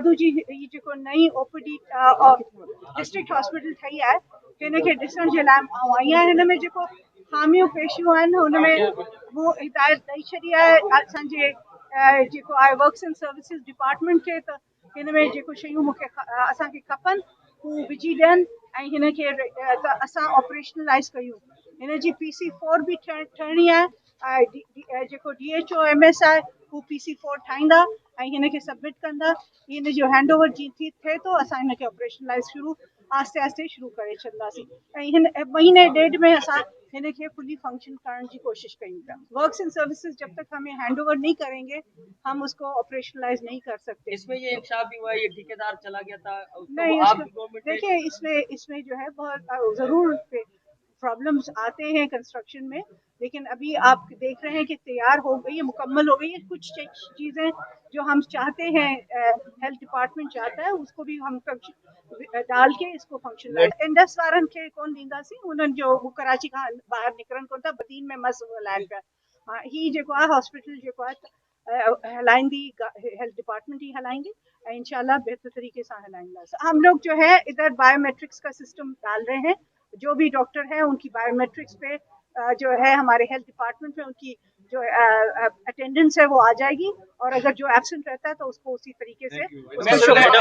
दादू जी ये जेको नई ओपीडी डिस्ट्रिक्ट हॉस्पिटल ठही आहे हिनखे ॾिसण जे लाइ आऊं आई आहियां। हिन में जेको खामियूं पेशियूं आहिनि हुनमें वो हिदायत ॾेई छॾी आहे असांजे जेको आहे वर्क्स एंड सर्विसेज डिपार्टमेंट खे त हिन में जेको शयूं मूंखे असांखे खपनि हू विझी ॾियनि ऐं हिनखे त असां ऑपरेशनलाइज़ कयूं। हिन जी PC4 बि ठहिणी आहे जेको DHO MS आहे हू PC4 ठाहींदा ऐं हिनखे सबमिट कंदा। हिन जो हैंड ओवर जी थिए थो असां हिनखे ऑपरेशनलाइज़ शुरू आस्ते आस्ते शुरू करे छॾींदासीं ऐं हिन महीने ॾेढ में असां हिनखे फुली फंक्शन करण की कोशिश कयूं था। वर्क्स एंड सर्विसेज जब तक हमें हैंड ओवर नहीं करेंगे हम उसको ऑपरेशनलाइज नहीं कर सकते। इसमें ये इंकशाफ भी हुआ, ये ठेकेदार चला गया था नहीं, देखिए इसमें जो है बहुत जरूर प्रॉब्लम्स आते हैं कंस्ट्रक्शन में, लेकिन अभी आप देख रहे हैं कि तैयार हो गई है, मुकम्मल हो गई है। कुछ चीज़ें जो हम चाहते हैं हेल्थ डिपार्टमेंट चाहता है उसको भी हम डाल के इसको फंक्शनलाइज इंडस वारन के कोन ॾींदासीं उन्हनि जो वो कराची खां ॿाहिरि निकिरनि कोन था बदीन में मस हलाइनि पिया। ही जेको आहे हॉस्पिटल जेको आहे हलाइंदी हेल्थ डिपार्टमेंट ही हलाएंगे और इंशाल्लाह बेहतर तरीके से हलाएंगे। हम लोग जो है इधर बायोमेट्रिक्स का सिस्टम डाल रहे हैं। जो भी डॉक्टर हैं उनकी बायोमेट्रिक्स पे जो है हमारे हेल्थ डिपार्टमेंट में उनकी जो अटेंडेंस है वो आ जाएगी और अगर जो एब्सेंट रहता है तो उसको उसी तरीके से